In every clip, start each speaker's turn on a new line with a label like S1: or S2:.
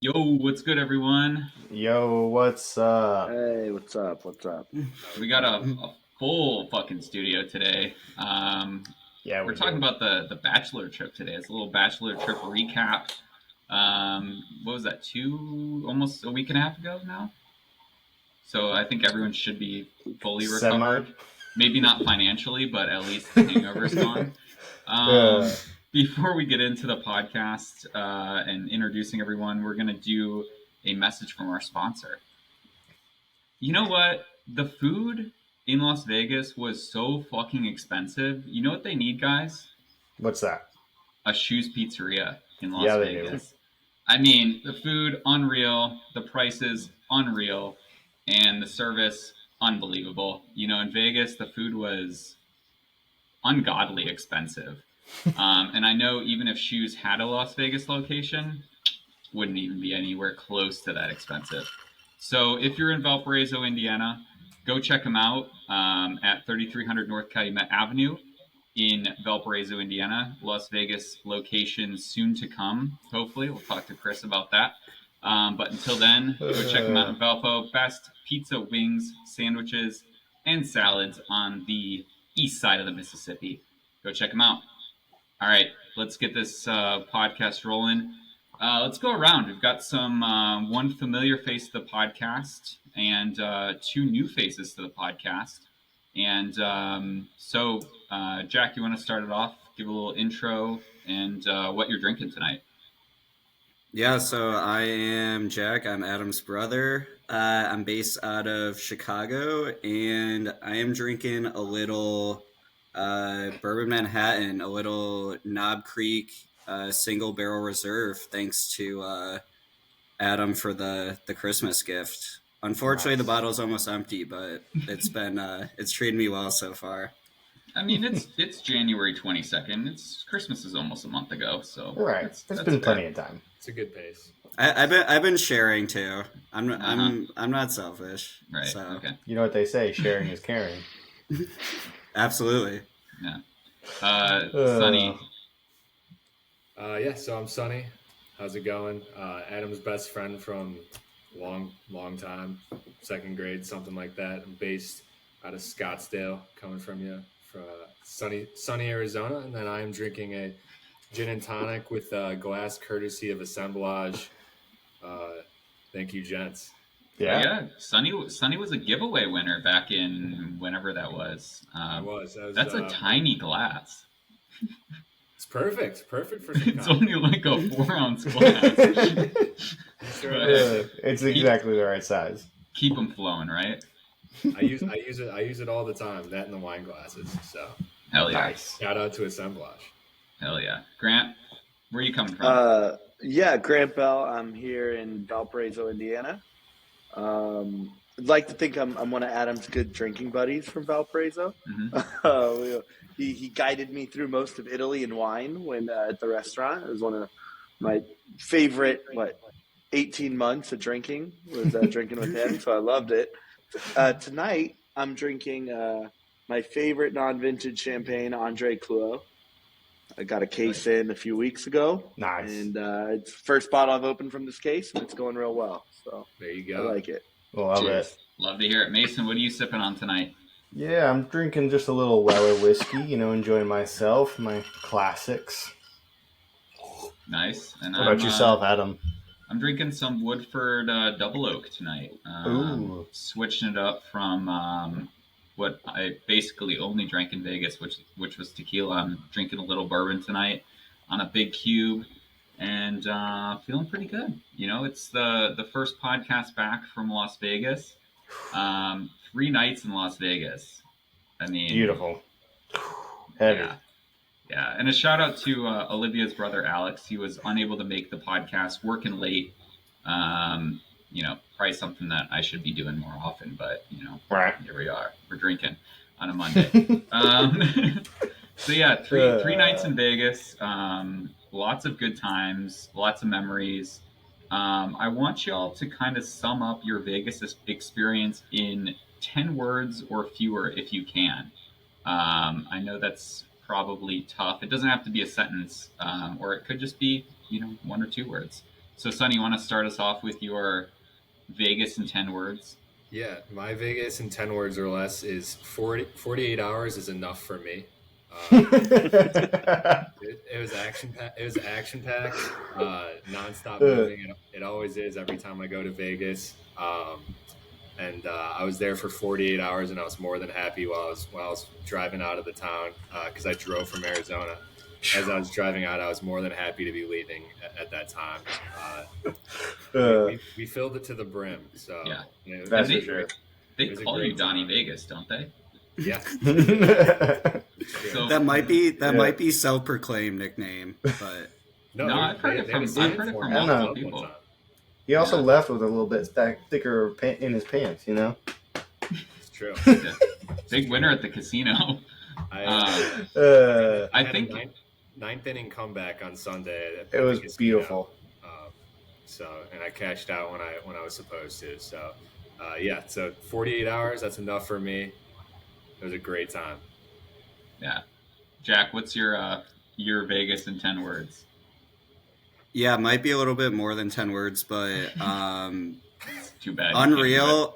S1: Yo, what's good, everyone?
S2: Yo, what's up?
S3: Hey, what's up? What's up?
S1: We got a full fucking studio today.
S2: Yeah,
S1: We're
S2: we
S1: talking
S2: do.
S1: about the bachelor trip today. It's a little bachelor trip recap. What was that? Almost a week and a half ago now. So I think everyone should be fully
S2: Semi.
S1: recovered. Maybe not financially, but at least the hangover is gone.
S2: uh,
S1: Um, Before we get into the podcast and introducing everyone, we're gonna do a message from our sponsor. You know what? The food in Las Vegas was so fucking expensive. You know what they need, guys?
S2: what's that?
S1: A Shoes Pizzeria in
S2: Yeah,
S1: Las
S2: they do.
S1: Vegas. I mean, the food unreal, the prices unreal, and the service unbelievable. You know, in Vegas, the food was ungodly expensive. And I know even if Shoes had a Las Vegas location, wouldn't even be anywhere close to that expensive. So if you're in Valparaiso, Indiana, go check them out at 3300 North Calumet Avenue in Valparaiso, Indiana. Las Vegas location soon to come. Hopefully, we'll talk to Chris about that. But until then, go check them out
S2: Uh,
S1: in Valpo. Best pizza, wings, sandwiches, and salads on the east side of the Mississippi. Go check them out. All right, let's get this podcast rolling. Let's go around. We've got some one familiar face to the podcast and two new faces to the podcast. And Jack, you want to start it off? Give a little intro and what you're drinking tonight.
S4: Yeah, so I am Jack. I'm Adam's brother. I'm based out of Chicago, and I am drinking a little bourbon Manhattan, a little Knob Creek single barrel reserve, thanks to Adam for the Christmas gift. Unfortunately, the
S2: nice.
S4: bottle's almost empty, but it's treated me well so far.
S1: I mean, it's January 22nd. It's Christmas is almost a month ago, so
S2: Right. There's
S1: that's
S2: been
S1: fair.
S2: plenty of time.
S5: It's a good pace.
S4: I've been sharing too. I'm
S1: Uh-huh.
S4: I'm not selfish.
S1: Right.
S4: So
S1: Okay.
S2: You know what they say, sharing is caring.
S4: absolutely.
S1: Yeah.
S2: Uh,
S1: Sonny.
S5: Yeah, so I'm Sonny. How's it going? Adam's best friend from long time, second grade, something like that. I'm based out of Scottsdale, coming from you, from sunny Arizona, and then I am drinking a gin and tonic with glass courtesy of Assemblage. Thank you, gents.
S2: yeah.
S1: Yeah, Sonny was a giveaway winner back in whenever that was.
S5: I was. That was
S1: That's a tiny glass.
S5: It's perfect for
S1: It's
S5: Chicago.
S1: only like a 4 ounce glass.
S5: Sure
S1: But
S5: is.
S2: It's exactly the right size.
S1: keep them flowing, right?
S5: I use it all the time. That and the wine glasses. So
S1: Hell yeah,
S2: Nice.
S5: shout out to Assemblage.
S1: hell yeah. Grant, where are you coming from?
S3: Yeah, Grant Bell. I'm here in Valparaiso, Indiana. I'd like to think I'm one of Adam's good drinking buddies from Valparaiso.
S1: Mhm.
S3: He guided me through most of Italy in wine when at the restaurant. It was one of my favorite 18 months of drinking was drinking with him, so I loved it. Tonight I'm drinking my favorite non-vintage champagne, Andre Clouot. I got a case in a few weeks ago,
S2: Nice.
S3: and it's the first bottle I've opened from this case, and it's going real well. So
S5: There you
S3: I
S5: go.
S3: like it.
S2: Love
S3: Cheers.
S2: it.
S1: Love to hear it. Mason, what are you sipping on tonight?
S2: Yeah, I'm drinking just a little Weller whiskey, enjoying myself, my classics.
S1: Nice. And
S2: What about yourself, Adam?
S1: I'm drinking some Woodford Double Oak tonight.
S2: Ooh.
S1: Switching it up from what I basically only drank in Vegas, which was tequila. I'm drinking a little bourbon tonight on a big cube, and feeling pretty good. It's the first podcast back from Las Vegas. 3 nights in Las Vegas. I mean,
S2: Beautiful. Heavy.
S1: Yeah, and a shout out to Olivia's brother Alex. He was unable to make the podcast, working late. Probably something that I should be doing more often, but
S2: Right.
S1: here we are. We're drinking on a Monday. So yeah, three nights in Vegas. Lots of good times, lots of memories. I want y'all to kind of sum up your Vegas experience in 10 words or fewer if you can. I know that's probably tough. It doesn't have to be a sentence, or it could just be, 1 or 2 words. So, Sonny, you want to start us off with your Vegas in 10 words?
S5: Yeah, my Vegas in 10 words or less is 48 hours is enough for me. It was action packed. It was action packed, nonstop moving. It always is every time I go to Vegas. And I was there for 48 hours, and I was more than happy while I was driving out of the town because I drove from Arizona. As I was driving out, I was more than happy to be leaving at that time. We filled it to the brim. So
S1: Yeah,
S2: that's
S1: they,
S2: for sure.
S1: They call you Donnie Vegas, don't they?
S5: Yeah.
S1: So
S4: that might be self-proclaimed nickname, but
S1: no, I've heard it from multiple people.
S2: He also left with a little bit thicker in his pants, you know.
S5: It's true.
S1: Yeah. Big winner at the casino.
S5: I think ninth inning comeback on Sunday.
S2: It was beautiful.
S5: And I cashed out when I was supposed to. So, so 48 hours, that's enough for me. It was a great time.
S1: Yeah. Jack, what's your Vegas in 10 words?
S4: Yeah, it might be a little bit more than 10 words, but
S1: too bad.
S4: Unreal,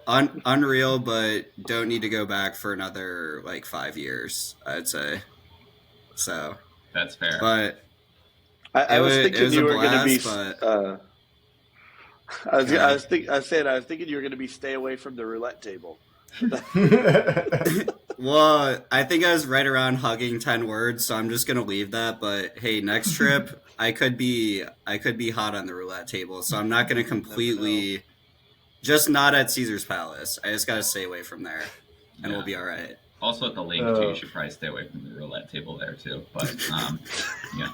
S4: but don't need to go back for another 5 years, I'd say. So
S1: that's fair.
S4: But
S3: I was thinking you were going to be. I was thinking you were going to be stay away from the roulette table.
S4: Well, I think I was right around hugging 10 words, so I'm just gonna leave that. But hey, next trip I could be hot on the roulette table, so I'm not gonna completely just not at Caesar's Palace. I just gotta stay away from there, and we'll be all right.
S1: Also at the lake too, you should probably stay away from the roulette table there too. But yeah,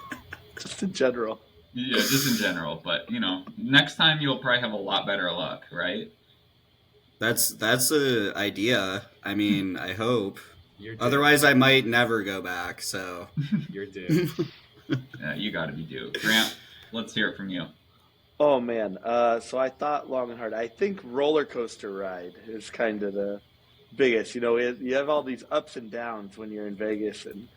S3: just in general.
S1: Yeah, just in general. But next time you'll probably have a lot better luck, right?
S4: That's the idea. I mean, I hope. Otherwise, I might never go back. So
S5: you're due.
S1: Yeah, you got to be due. Grant, let's hear it from you.
S3: Oh man, so I thought long and hard. I think roller coaster ride is kind of the biggest. You have all these ups and downs when you're in Vegas, and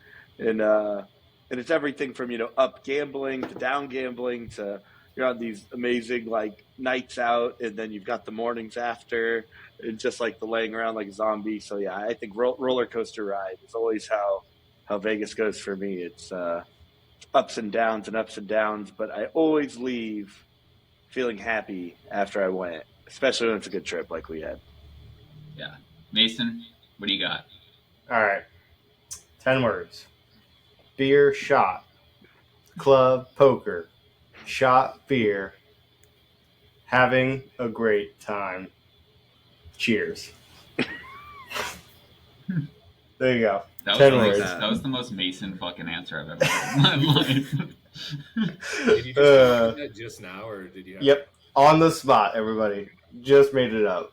S3: it's everything from up gambling to down gambling to you're on these amazing nights out, and then you've got the mornings after, and just the laying around like a zombie. So yeah, I think roller coaster ride is always how Vegas goes for me. It's ups and downs, but I always leave feeling happy after I went, especially when it's a good trip like we had.
S1: Yeah, Mason, what do you got?
S2: All right, 10 words: beer, shot, club, poker. Shot, beer, having a great time. Cheers. There you go.
S1: That
S2: 10 words.
S1: That was the most Mason fucking answer I've ever heard in my life.
S5: Did you just that just now, or did you?
S2: Yep, on the spot, everybody. Just made it up.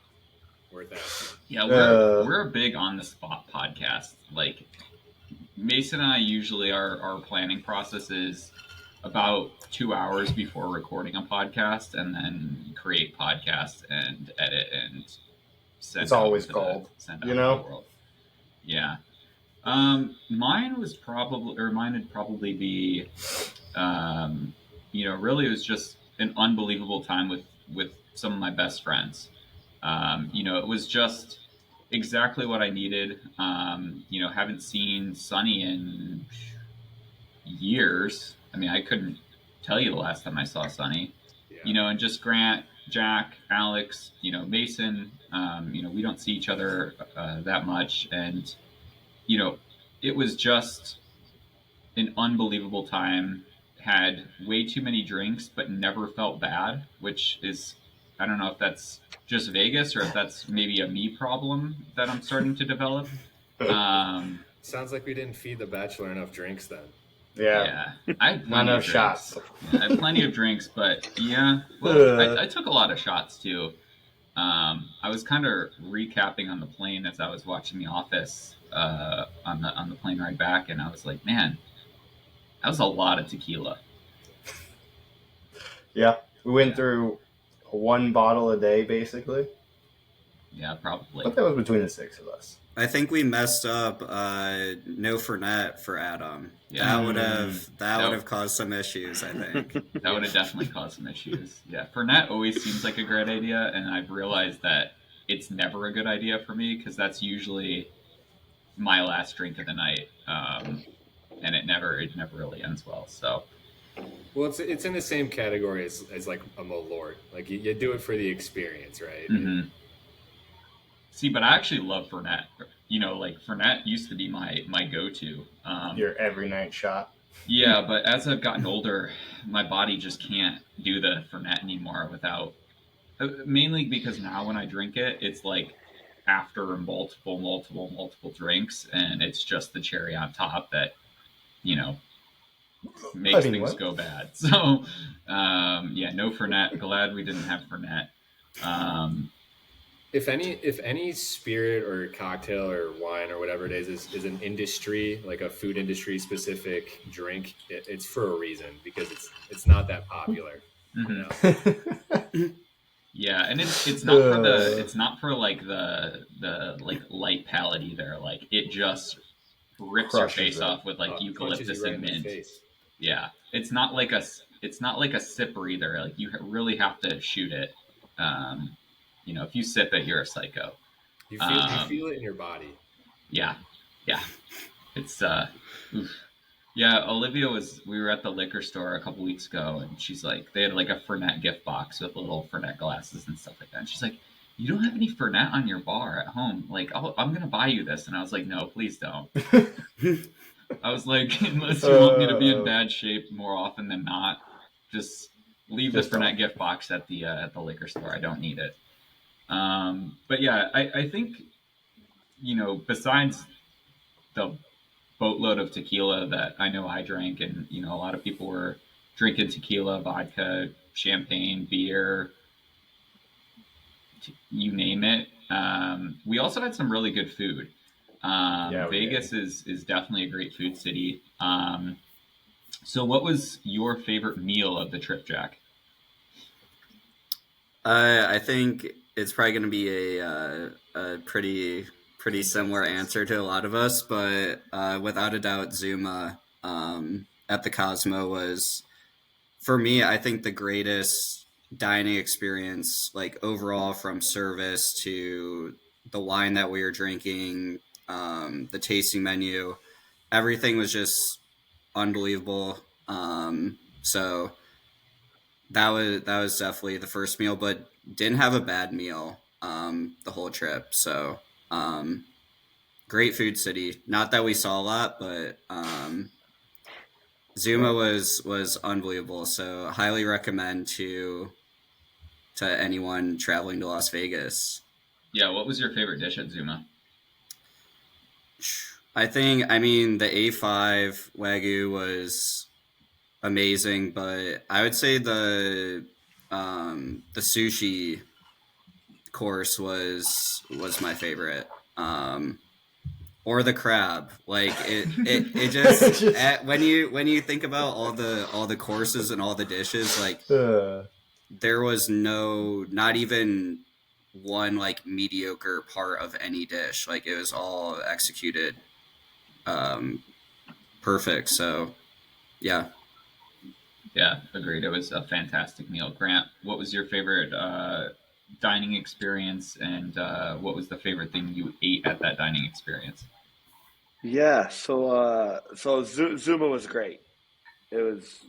S5: Worth that.
S1: Yeah, we're a big on the spot podcast. Mason and I usually our planning process is about 2 hours before recording a podcast, and then create podcasts and edit and send.
S2: It's always cold,
S1: The world. Yeah. Mine would probably be, really it was just an unbelievable time with some of my best friends. It was just exactly what I needed. Haven't seen Sonny in years. I mean, I couldn't tell you the last time I saw Sonny. Yeah. And just Grant, Jack, Alex, Mason. We don't see each other that much, and it was just an unbelievable time. Had way too many drinks, but never felt bad, which is, I don't know if that's just Vegas or if that's maybe a me problem that I'm starting to develop.
S5: Sounds like we didn't feed the bachelor enough drinks then.
S2: Yeah.
S1: I had plenty of shots. I had plenty of drinks, but I took a lot of shots too. I was kind of recapping on the plane as I was watching The Office on the plane ride back, and I was like, man, that was a lot of tequila.
S2: Yeah, we went through 1 bottle a day, basically.
S1: Yeah, probably.
S2: But that was between the 6 of us.
S4: I think we messed up no Fernet for Adam.
S1: Yeah.
S4: That would have caused some issues, I think.
S1: That would have definitely caused some issues. Yeah, Fernet always seems like a great idea, and I've realized that it's never a good idea for me because that's usually my last drink of the night, and it never really ends well. So,
S5: Well, it's in the same category as like a Malort. Like you do it for the experience, right?
S1: mm-hmm. See, but I actually love Fernet. You know, like Fernet used to be my go-to.
S2: Your every night shot.
S1: Yeah, but as I've gotten older, my body just can't do the Fernet anymore without. Mainly because now when I drink it, it's like after multiple drinks, and it's just the cherry on top that makes things go bad. So yeah, no Fernet. Glad we didn't have Fernet.
S5: If any spirit or cocktail or wine or whatever it is an industry, like a food industry specific drink, it's for a reason because it's not that popular.
S1: Mm-hmm. Yeah, and it's not for like the like light palate either. Like it just rips your face off with like eucalyptus and mint. Yeah, it's not like a sipper either. Like you really have to shoot it. If you sip it, you're a psycho.
S5: You feel it in your body.
S1: Yeah. It's oof. Yeah, Olivia we were at the liquor store a couple weeks ago, and she's like, they had like a Fernet gift box with little Fernet glasses and stuff like that. And she's like, you don't have any Fernet on your bar at home. Like, I'm going to buy you this. And I was like, no, please don't. I was like, unless you want me to be in bad shape more often than not, just leave the Fernet gift box at the liquor store. I don't need it. But yeah, I think, besides the boatload of tequila that I know I drank, and a lot of people were drinking tequila, vodka, champagne, beer, you name it. We also had some really good food. Vegas is definitely a great food city. So what was your favorite meal of the trip, Jack?
S4: I think it's probably going to be a pretty similar answer to a lot of us, but without a doubt, Zuma at the Cosmo was, for me, I think the greatest dining experience, like overall, from service to the wine that we were drinking, the tasting menu, everything was just unbelievable. So that was definitely the first meal, but didn't have a bad meal the whole trip. So great food city. Not that we saw a lot, but Zuma was unbelievable. So highly recommend to anyone traveling to Las Vegas.
S1: Yeah, what was your favorite dish at Zuma?
S4: I mean, the A5 Wagyu was amazing, but I would say the sushi course was my favorite. Or the crab. Like it just when you think about all the courses and all the dishes, like there was not even one like mediocre part of any dish. Like it was all executed perfect. So yeah,
S1: agreed. It was a fantastic meal. Grant, what was your favorite dining experience, and what was the favorite thing you ate at that dining experience?
S3: Yeah, so Zuma was great. It was,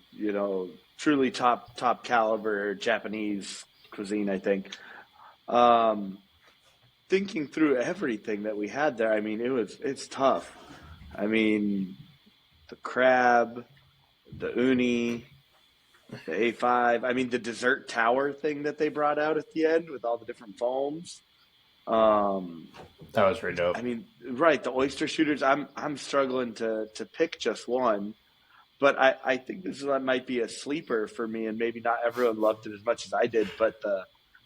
S3: truly top caliber Japanese cuisine, I think. Thinking through everything that we had there, I mean, it's tough. I mean, the crab, the uni, the A5. I mean, the dessert tower thing that they brought out at the end with all the different foams.
S2: That was pretty dope.
S3: I mean, right, the oyster shooters. I'm struggling to pick just one, but I think this might be a sleeper for me, and maybe not everyone loved it as much as I did. But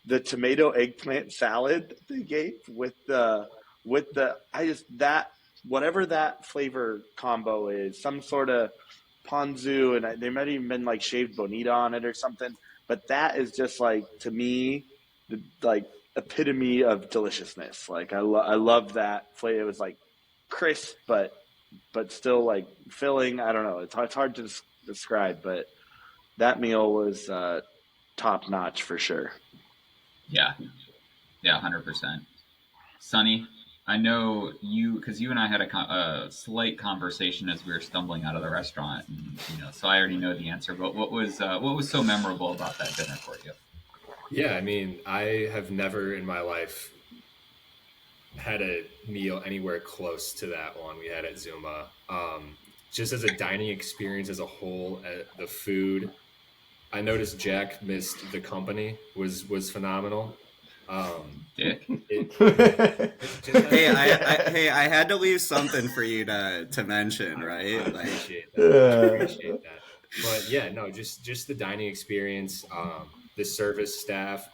S3: the tomato eggplant salad that they gave with the whatever that flavor combo is, some sort of ponzu, and there might even been like shaved bonita on it or something. But that is just like, to me, like epitome of deliciousness. Like I love that flavor. It was like crisp, but still like filling. I don't know. It's hard to describe, but that meal was top notch for sure.
S1: Yeah, yeah, 100%. Sonny, I know you because you and I had a slight conversation as we were stumbling out of the restaurant, and so I already know the answer. But what was so memorable about that dinner for you?
S5: Yeah, I mean, I have never in my life had a meal anywhere close to that one we had at Zuma. Just as a dining experience as a whole, the food. I noticed Jack missed the company was phenomenal.
S1: Dick.
S5: Just
S4: Hey, I had to leave something for you to mention, right?
S5: I
S4: Like,
S5: appreciate that. I appreciate that. But yeah, no, just the dining experience, the service staff.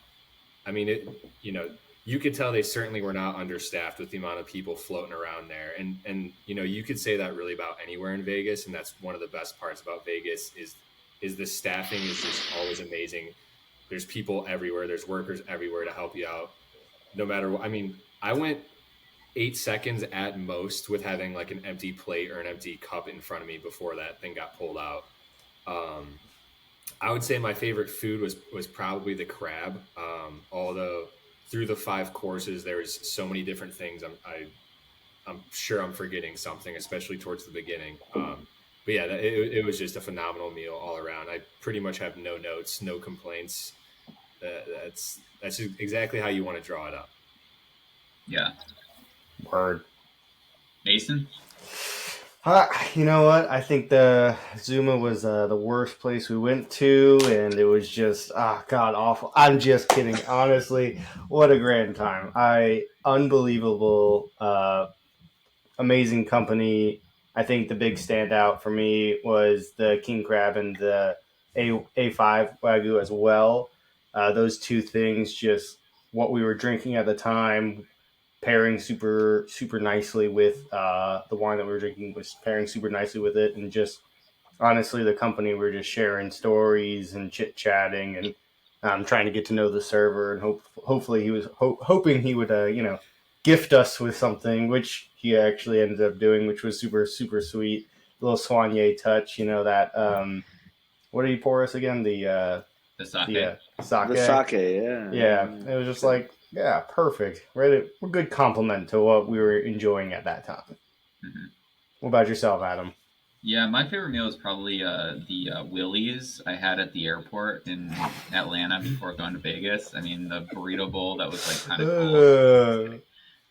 S5: I mean, you could tell they certainly were not understaffed with the amount of people floating around there. And you could say that really about anywhere in Vegas, and that's one of the best parts about Vegas is the staffing is just always amazing. There's people everywhere. There's workers everywhere to help you out. No matter what. I mean, I went 8 seconds at most with having like an empty plate or an empty cup in front of me before that thing got pulled out. Um, I would say my favorite food was probably the crab. Although through the 5 courses, there was so many different things. I'm sure I'm forgetting something, especially towards the beginning. But yeah, it was just a phenomenal meal all around. I pretty much have no notes, no complaints. That's exactly how you want to draw it up.
S1: Yeah.
S2: Word.
S1: Mason?
S2: You know what? I think the Zuma was the worst place we went to, and it was just god awful. I'm just kidding. Honestly, what a grand time! Unbelievable, amazing company. I think the big standout for me was the king crab and the A5 wagyu as well. Those two things, just what we were drinking at the time, pairing super nicely with the wine that we were drinking was pairing super nicely with it, and just honestly the company we were just sharing stories and chit chatting and trying to get to know the server, and hopefully he was hoping he would gift us with something, which he actually ended up doing, which was super sweet. A little soigné touch, that what did he pour us again? The
S1: sake.
S2: Sake.
S3: The sake, yeah.
S2: Yeah, it was just like, yeah, perfect. Right, a good compliment to what we were enjoying at that time.
S1: Mm-hmm.
S2: What about yourself, Adam?
S1: Yeah, my favorite meal is probably the Willie's I had at the airport in Atlanta before going to Vegas. I mean, the burrito bowl that was like kind of cool.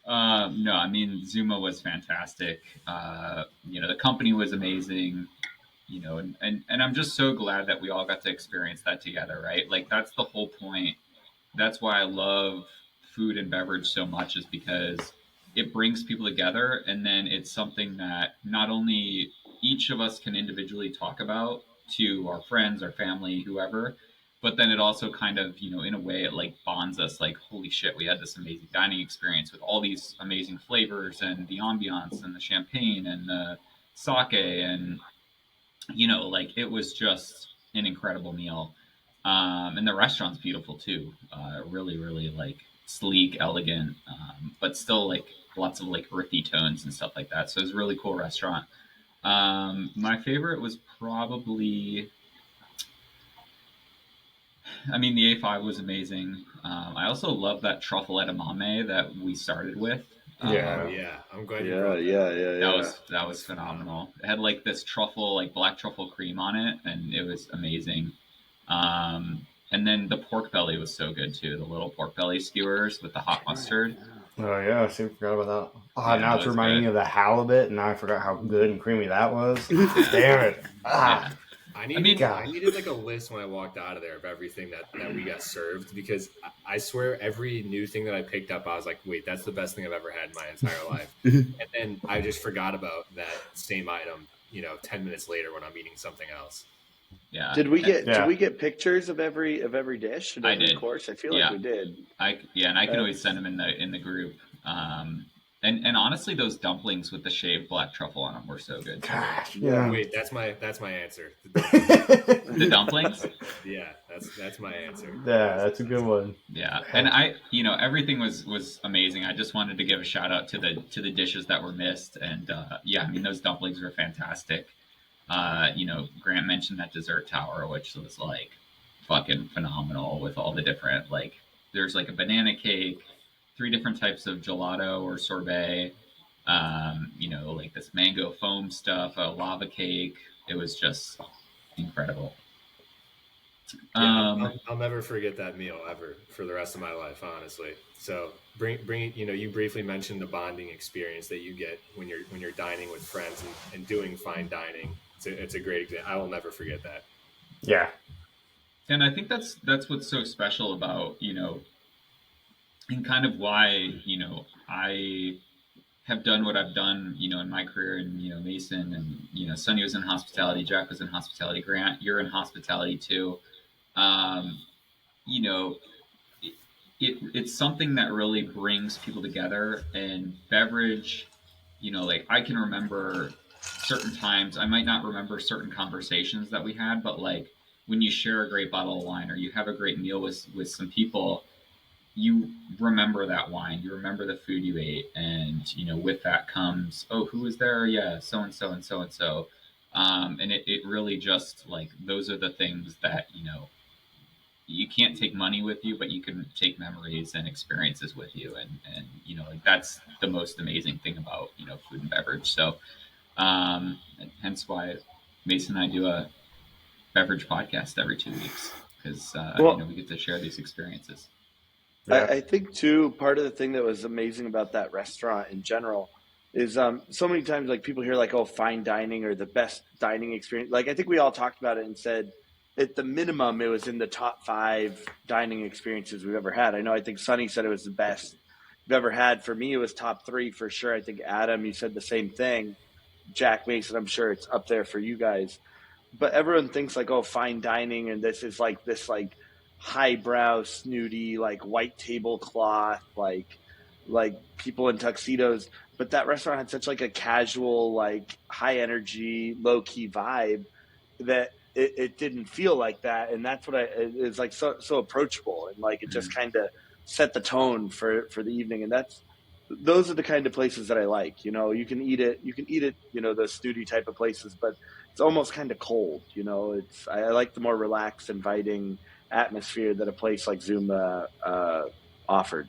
S1: No, I mean Zuma was fantastic. The company was amazing. And I'm just so glad that we all got to experience that together, right? Like that's the whole point. That's why I love food and beverage so much, is because it brings people together, and then it's something that not only each of us can individually talk about to our friends, our family, whoever, but then it also kind of, in a way, it like bonds us. Like, holy shit, we had this amazing dining experience with all these amazing flavors and the ambiance and the champagne and the sake, and like it was just an incredible meal. And the restaurant's beautiful too. Really, really like sleek, elegant, but still like lots of like earthy tones and stuff like that. So it was a really cool restaurant. My favorite was probably, the A5 was amazing. I also love that truffle edamame that we started with.
S5: Yeah, I'm glad you brought that.
S1: That was phenomenal. It had like this truffle, like black truffle cream on it, and it was amazing. And then the pork belly was so good too. The little pork belly skewers with the hot mustard.
S2: Oh yeah, I forgot about that. Now it's reminding me of the halibut, and now I forgot how good and creamy that was. Damn it!
S1: Yeah.
S5: I needed like a list when I walked out of there of everything that we got served, because I swear every new thing that I picked up, I was like, wait, that's the best thing I've ever had in my entire life. And then I just forgot about that same item, 10 minutes later when I'm eating something else.
S1: Yeah.
S3: Did we get pictures of every dish?
S1: I did.
S3: Of course, I feel like we did.
S1: And I can always send them in the group. And honestly, those dumplings with the shaved black truffle on them were so good.
S2: Gosh,
S3: Yeah.
S5: Wait, that's my answer.
S1: The dumplings?
S5: Yeah, that's my answer.
S2: Yeah, that's a good one.
S1: Yeah, and everything was amazing. I just wanted to give a shout out to the dishes that were missed, and yeah, I mean those dumplings were fantastic. Grant mentioned that dessert tower, which was like fucking phenomenal with all the different like. There's like a banana cake, 3 different types of gelato or sorbet. Like this mango foam stuff, a lava cake. It was just incredible.
S5: Yeah, I'll never forget that meal ever for the rest of my life, honestly. So bring you briefly mentioned the bonding experience that you get when you're dining with friends and doing fine dining. It's a great example. I will never forget that.
S2: Yeah.
S1: And I think that's what's so special about, and kind of why, I have done what I've done, in my career, and, Mason, and, Sonny was in hospitality, Jack was in hospitality, Grant, you're in hospitality too. Um, you know, it's something that really brings people together, and beverage, like I can remember certain times. I might not remember certain conversations that we had, but like when you share a great bottle of wine or you have a great meal with some people, you remember that wine, you remember the food you ate, and with that comes, oh, who was there? Yeah, so and so and so and so. And it really just like those are the things that you can't take money with you, but you can take memories and experiences with you, and like that's the most amazing thing about food and beverage. So and hence why Mason and I do a beverage podcast every 2 weeks, because we get to share these experiences.
S2: Yeah.
S3: I think too, part of the thing that was amazing about that restaurant in general is so many times like people hear like, oh, fine dining or the best dining experience. Like I think we all talked about it and said at the minimum it was in the top 5 dining experiences we've ever had. I think Sonny said it was the best we've ever had. For me, it was top 3 for sure. I think Adam, you said the same thing. Jack, Mason, I'm sure it's up there for you guys. But everyone thinks like, oh, fine dining, and this is like this like highbrow, snooty, like white tablecloth, like people in tuxedos. But that restaurant had such like a casual, like high energy, low key vibe that it didn't feel like that. And that's what it's like so approachable, and like it just kind of set the tone for the evening. And those are the kind of places that I like. You can eat it, those snooty type of places, but it's almost kind of cold. I like the more relaxed, inviting atmosphere that a place like Zuma offered.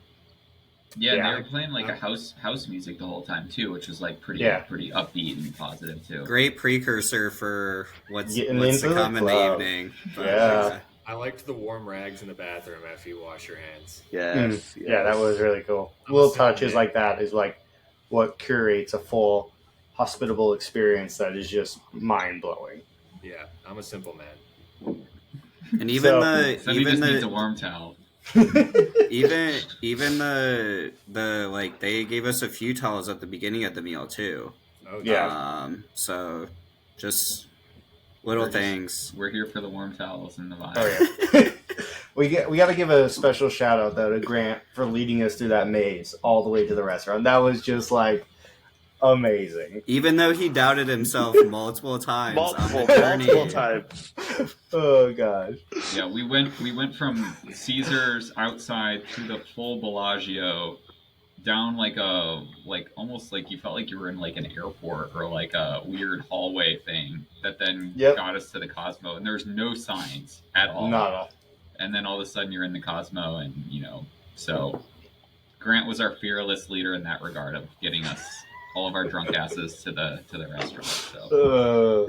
S1: Yeah, and they were playing like a house music the whole time too, which was like pretty upbeat and positive too.
S4: Great precursor for what's to come in the evening.
S2: But, yeah.
S5: I liked the warm rags in the bathroom after you wash your hands.
S3: Yes.
S2: Yeah, that was really cool. Little touches like that is like what curates a full hospitable experience that is just mind blowing.
S5: Yeah, I'm a simple man.
S4: And even
S1: needs a warm towel.
S4: even the like they gave us a few towels at the beginning of the meal too.
S5: Oh,
S2: yeah.
S4: So just little things.
S1: We're here for the warm towels and the vibe.
S2: Oh yeah. We got to give a special shout out though to Grant for leading us through that maze all the way to the restaurant. That was just like amazing.
S4: Even though he doubted himself multiple times.
S3: Multiple times.
S2: Oh gosh.
S1: Yeah, we went from Caesar's outside to the full Bellagio, down like almost like you felt like you were in like an airport or like a weird hallway thing that then got us to the Cosmo, and there's no signs at all.
S2: Nada.
S1: And then all of a sudden you're in the Cosmo, and so Grant was our fearless leader in that regard of getting us all of our drunk asses to the restaurant. So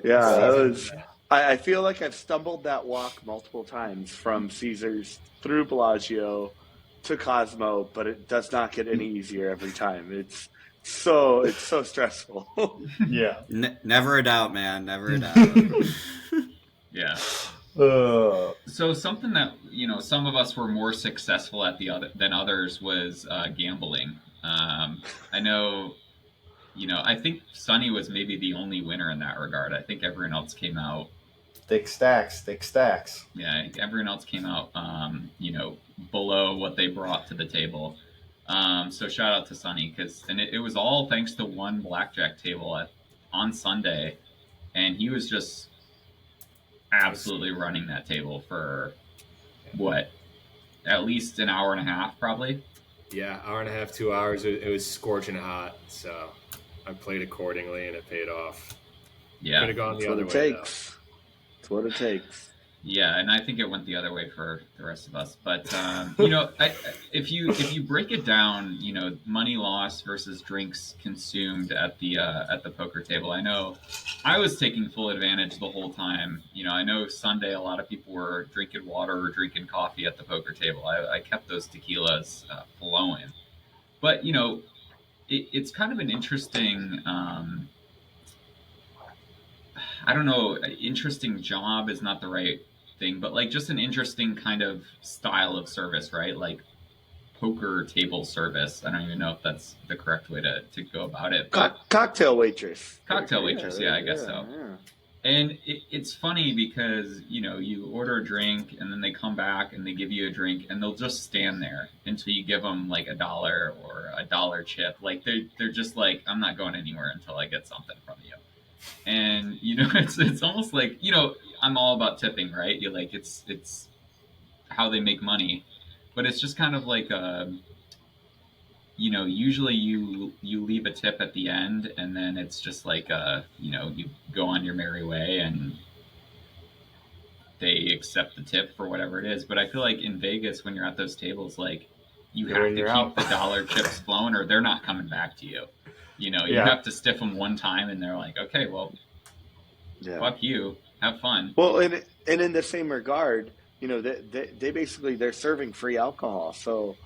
S3: I feel like I've stumbled that walk multiple times from Caesars through Bellagio to Cosmo, but it does not get any easier every time. It's so stressful.
S2: Yeah.
S4: Never a doubt, man. Never a doubt.
S1: Yeah. So something that some of us were more successful at than others was gambling. I know. I think Sonny was maybe the only winner in that regard. I think everyone else came out
S2: thick stacks.
S1: Yeah, everyone else came out below what they brought to the table. So shout out to Sonny and it was all thanks to one blackjack table on Sunday, and he was just absolutely running that table for what, at least an hour and a half, probably.
S5: Yeah, hour and a half, 2 hours. It was scorching hot, so I played accordingly, and it paid off.
S1: Yeah,
S5: could have gone
S3: That's
S5: the
S3: what
S5: other
S3: it
S5: way
S3: takes. That's what it takes.
S1: yeah, and I think it went the other way for the rest of us. But if you break it down, money lost versus drinks consumed at the poker table. I know I was taking full advantage the whole time. I know Sunday a lot of people were drinking water or drinking coffee at the poker table. I kept those tequilas flowing, but it's kind of an interesting. I don't know, interesting job is not the right thing, but like just an interesting kind of style of service, right? Like poker table service. I don't even know if that's the correct way to go about it, but
S3: Cocktail waitress.
S1: cocktail waitress, yeah, I guess so.
S3: Yeah.
S1: And it's funny because you order a drink and then they come back and they give you a drink and they'll just stand there until you give them like $1 or $1 chip. Like they're just like, I'm not going anywhere until I get something from you. And it's almost like I'm all about tipping, right? You like it's how they make money, but it's just kind of like usually you leave a tip at the end, and then it's just like you go on your merry way, and they accept the tip for whatever it is. But I feel like in Vegas, when you're at those tables, like you have to keep the dollar chips flowing, or they're not coming back to you. You have to stiff them one time, and they're like, okay, well, fuck you, have fun.
S3: Well, and in the same regard, they basically they're serving free alcohol, so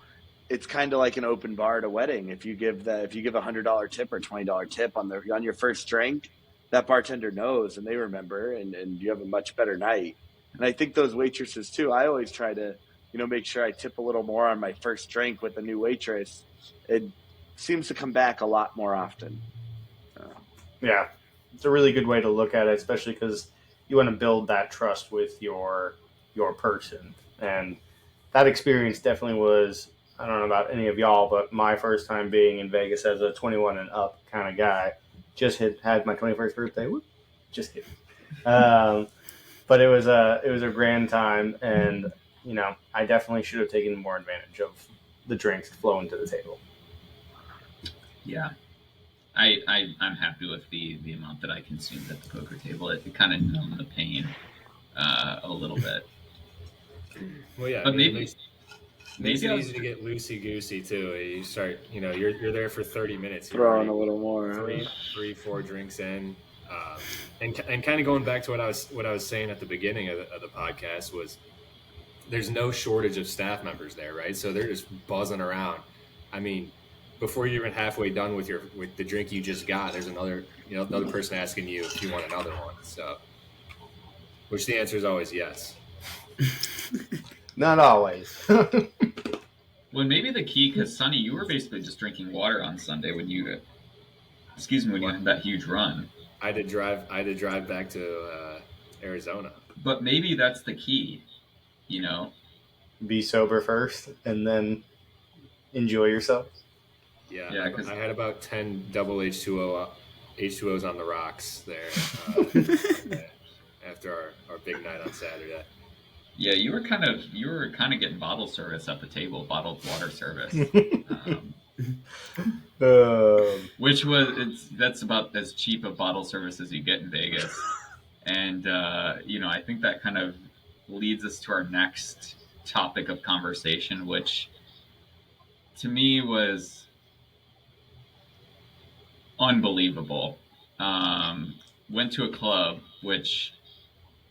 S3: it's kind of like an open bar at a wedding. If you give $100 tip or $20 tip on your first drink, that bartender knows and they remember, and you have a much better night. And I think those waitresses too. I always try to make sure I tip a little more on my first drink with a new waitress. It seems to come back a lot more often.
S2: Yeah, it's a really good way to look at it, especially because you want to build that trust with your person. And that experience definitely was, I don't know about any of y'all, but my first time being in Vegas as a 21 and up kind of guy. Just had my 21st birthday. Whoop, just kidding. But it was a grand time, and I definitely should have taken more advantage of the drinks flowing to the table.
S1: Yeah. I'm happy with the amount that I consumed at the poker table. It kind of numbed the pain a little bit.
S5: Well, yeah,
S1: but
S5: makes it easy to get loosey goosey too. You start, you're there for 30 minutes.
S3: Throwing a little more,
S5: three, 4 drinks in, and kind of going back to what I was saying at the beginning of the podcast was, there's no shortage of staff members there, right? So they're just buzzing around. I mean, before you're even halfway done with the drink you just got, there's another person asking you if you want another one. So, which the answer is always yes.
S2: Not always.
S1: Well, maybe the key, because Sonny, you were basically just drinking water on Sunday when you had that huge run.
S5: I had to drive back to Arizona. But
S1: maybe that's the key,
S2: Be sober first, and then enjoy yourself.
S5: Yeah, I had about 10 double H2Os on the rocks there after our big night on Saturday.
S1: Yeah, you were kind of getting bottle service at the table, bottled water service, which that's about as cheap a bottle service as you get in Vegas, and I think that kind of leads us to our next topic of conversation, which to me was unbelievable. Went to a club, which,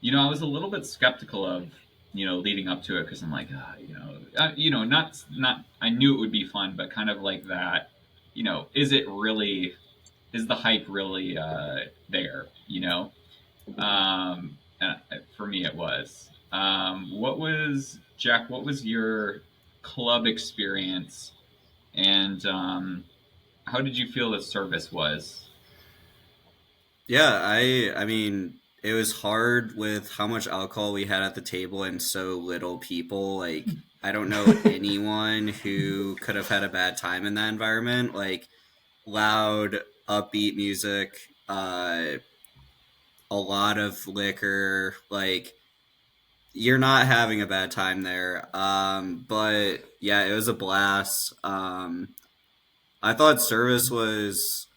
S1: I was a little bit skeptical of, leading up to it, because I'm like, not, I knew it would be fun, but kind of like that, is the hype really there, and for me it was. Jack, what was your club experience, and how did you feel the service was?
S4: Yeah, I mean, it was hard with how much alcohol we had at the table and so little people. Like, I don't know anyone who could have had a bad time in that environment. Like, loud, upbeat music, a lot of liquor. Like, you're not having a bad time there. But yeah, it was a blast. I thought service was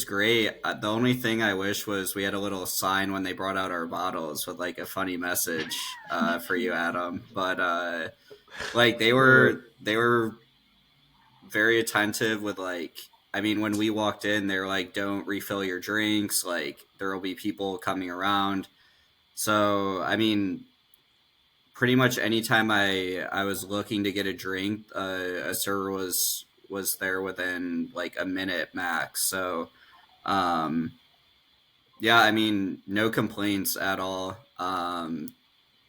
S4: great. The only thing I wish was we had a little sign when they brought out our bottles with like a funny message for you, Adam. But like they were very attentive with like. I mean, when we walked in, they were like, "Don't refill your drinks. Like, there will be people coming around." So, I mean, pretty much anytime I was looking to get a drink, a server was there within like a minute max. So, um, yeah, I mean, no complaints at all.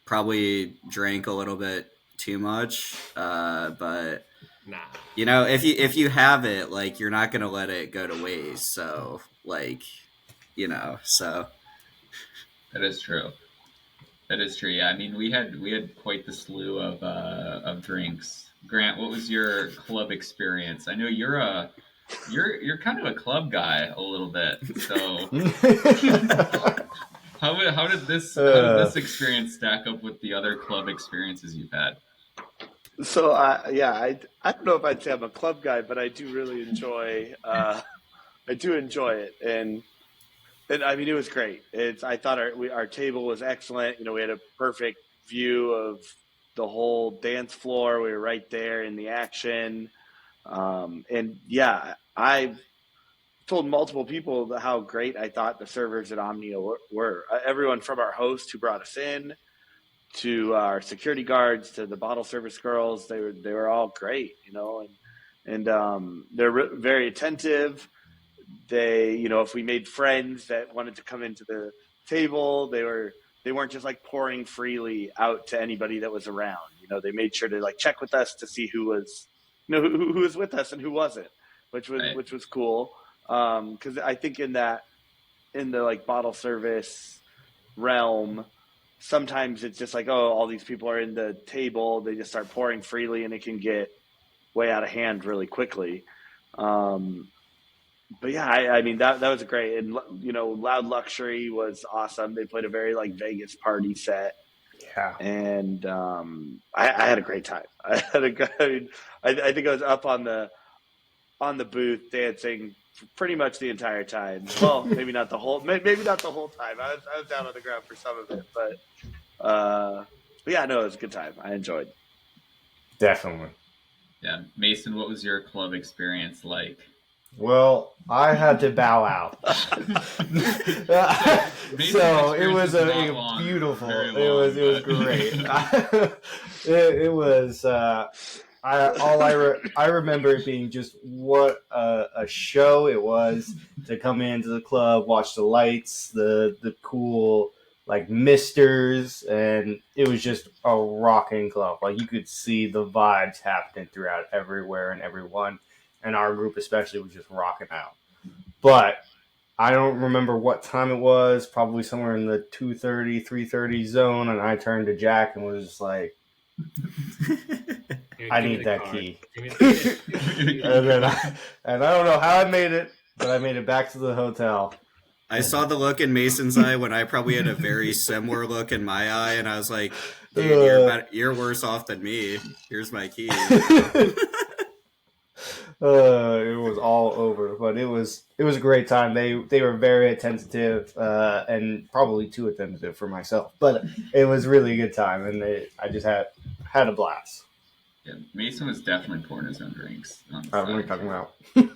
S4: Probably drank a little bit too much, but
S5: Nah.
S4: you know, if you have it, like you're not gonna let it go to waste. So, like, you know, so
S1: That is true. That is true. Yeah, I mean, we had quite the slew of drinks. Grant, what was your club experience? I know you're kind of a club guy a little bit. So how did this experience stack up with the other club experiences you've had?
S3: So I don't know if I'd say I'm a club guy, but I do really enjoy I do enjoy it, and I mean it was great. I thought our table was excellent. You know, we had a perfect view of the whole dance floor. We were right there in the action, and yeah, I told multiple people how great I thought the servers at Omnia were. Everyone from our host who brought us in to our security guards to the bottle service girls, they were all great, you know, and they're very attentive. They, you know, if we made friends that wanted to come into the table, they weren't just like pouring freely out to anybody that was around. You know, they made sure to like check with us to see who was, you know, who was with us and who wasn't,
S1: Right.
S3: which was cool. Because I think in the like bottle service realm, sometimes it's just like, oh, all these people are in the table, they just start pouring freely, and it can get way out of hand really quickly. Um, but yeah, I mean that was great, and you know, Loud Luxury was awesome. They played a very like Vegas party set,
S2: Yeah.
S3: and I had a great time. I mean, I think I was up on the booth dancing pretty much the entire time. Well, maybe not the whole time. I was down on the ground for some of it, but yeah, no, it was a good time. I enjoyed.
S2: Definitely.
S1: Yeah, Mason, what was your club experience like?
S2: Well, I had to bow out.
S1: Mason's
S2: So it
S1: experience
S2: was
S1: is
S2: a
S1: not long,
S2: beautiful.
S1: very
S2: It was
S1: long,
S2: great. It was. I remember it being just what a show it was to come into the club, watch the lights, the cool like misters, and it was just a rocking club. Like you could see the vibes happening throughout everywhere and everyone, and our group especially was just rocking out. But I don't remember what time it was. Probably somewhere in the 2:30, 3:30 zone, and I turned to Jack and was just like,
S5: Give
S2: I
S5: me
S2: need
S5: the
S2: that
S5: card.
S2: key.
S5: Give me the key.
S2: And I don't know how I made it, but I made it back to the hotel.
S4: I saw the look in Mason's eye when I probably had a very similar look in my eye, and I was like, "Dude, you're worse off than me. Here's my key."
S2: It was all over, but it was a great time. They were very attentive, and probably too attentive for myself, but it was really a good time, and I just had a blast.
S1: Yeah, Mason was definitely pouring his own drinks on the
S2: What are we
S1: side.
S2: talking about?
S1: He's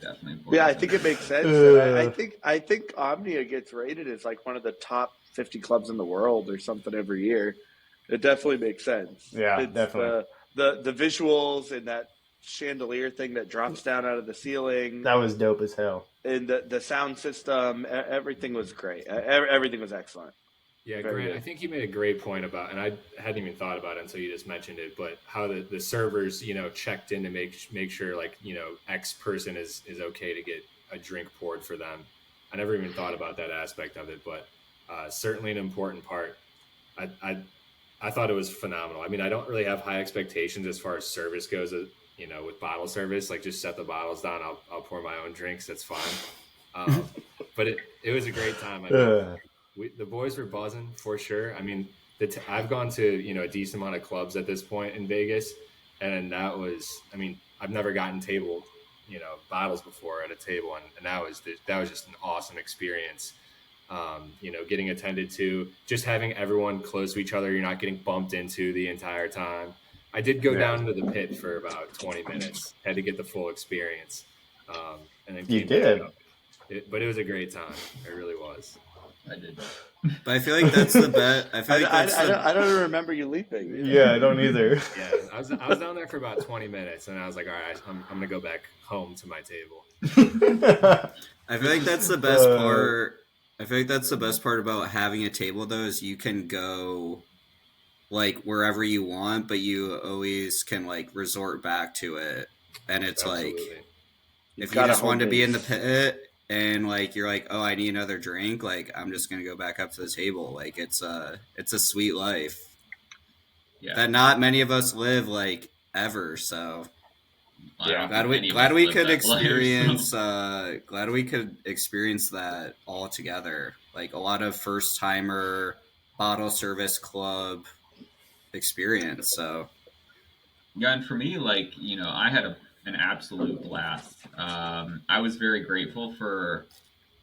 S1: definitely pouring
S3: Yeah, I
S1: his own
S3: think it
S1: drinks.
S3: makes sense. And I think Omnia gets rated as like one of the top 50 clubs in the world or something every year. It definitely makes sense.
S2: Yeah,
S3: It's
S2: definitely.
S3: the visuals and that chandelier thing that drops down out of the ceiling,
S2: That was dope as hell.
S3: and the sound system, everything was great. Everything was excellent.
S5: Yeah,
S3: Very
S5: Grant,
S3: good.
S5: I think you made a great point about, and I hadn't even thought about it until you just mentioned it, but how the servers, you know, checked in to make sure, like, you know, X person is okay to get a drink poured for them. I never even thought about that aspect of it, but certainly an important part. I thought it was phenomenal. I mean, I don't really have high expectations as far as service goes, with bottle service. Like, just set the bottles down. I'll pour my own drinks. That's fine. But it was a great time. I mean, the boys were buzzing for sure. I mean, I've gone to, a decent amount of clubs at this point in Vegas. And that was, I mean, I've never gotten bottles before at a table. And that was just an awesome experience. Getting attended to, just having everyone close to each other. You're not getting bumped into the entire time. I did go down into the pit for about 20 minutes, had to get the full experience. And then
S2: You did.
S5: But it was a great time. It really was.
S1: I did.
S4: But I feel like that's the best.
S3: I don't remember you leaping.
S2: Yeah, I don't either.
S5: Yeah, I was down there for about 20 minutes, and I was like, all right, I'm gonna go back home to my table.
S4: I feel like that's the best part. I feel like that's the best part about having a table, though, is you can go like wherever you want, but you always can like resort back to it. And it's
S5: Absolutely.
S4: like, if you just want to be in the pit and like you're like, oh, I need another drink, like I'm just gonna go back up to the table. Like it's a sweet life that not many of us live like ever. So
S1: Yeah,
S4: glad we could experience that all together. Like a lot of first timer bottle service club experience. So
S1: yeah, and for me, like, I had an absolute blast. I was very grateful for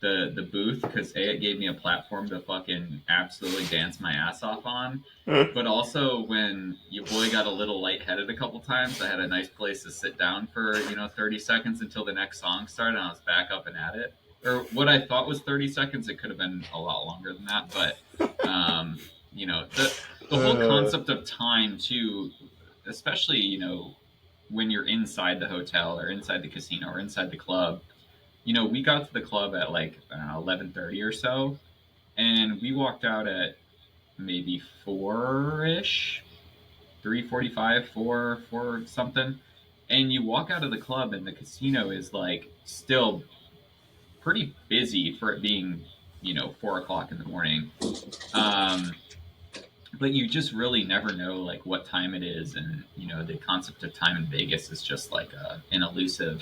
S1: the booth because it gave me a platform to fucking absolutely dance my ass off on. But also when your boy got a little lightheaded a couple times, I had a nice place to sit down for 30 seconds until the next song started, and I was back up and at it. Or what I thought was 30 seconds, it could have been a lot longer than that. But the whole concept of time too, especially when you're inside the hotel or inside the casino or inside the club. We got to the club at like 11:30 or so, and we walked out at maybe 4-ish, 3:45, 4 something. And you walk out of the club, and the casino is like still pretty busy for it being 4 o'clock in the morning. But you just really never know like what time it is, and the concept of time in Vegas is just like an elusive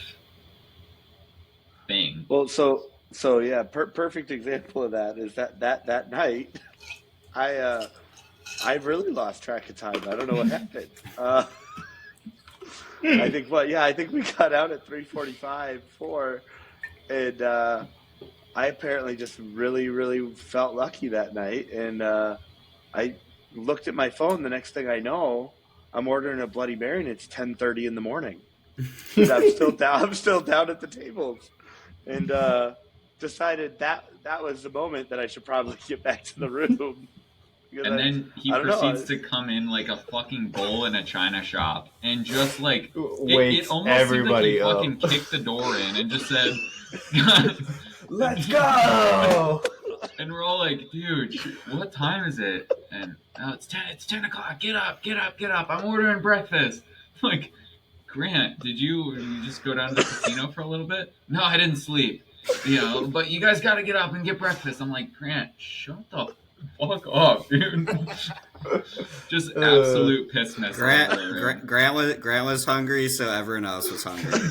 S1: thing.
S3: Well, so yeah, perfect example of that is that night, I really lost track of time. I don't know what happened. I think we got out at 3:45, 4, and I apparently just really, really felt lucky that night. And I looked at my phone. The next thing I know, I'm ordering a Bloody Mary, and it's 10:30 in the morning. And I'm still down at the tables. And decided that was the moment that I should probably get back to the room.
S1: And then he proceeds to come in like a fucking bull in a china shop and just like it almost
S2: everybody
S1: seemed like he fucking kicked the door in and just said,
S2: "Let's go!"
S1: And we're all like, "Dude, what time is it?" And it's 10 o'clock. Get up! I'm ordering breakfast. Like, Grant, did you just go down to the casino for a little bit? No, I didn't sleep. But you guys got to get up and get breakfast. I'm like, Grant, shut the fuck up, dude. Just absolute piss mess.
S4: Grant was hungry, so everyone else was hungry.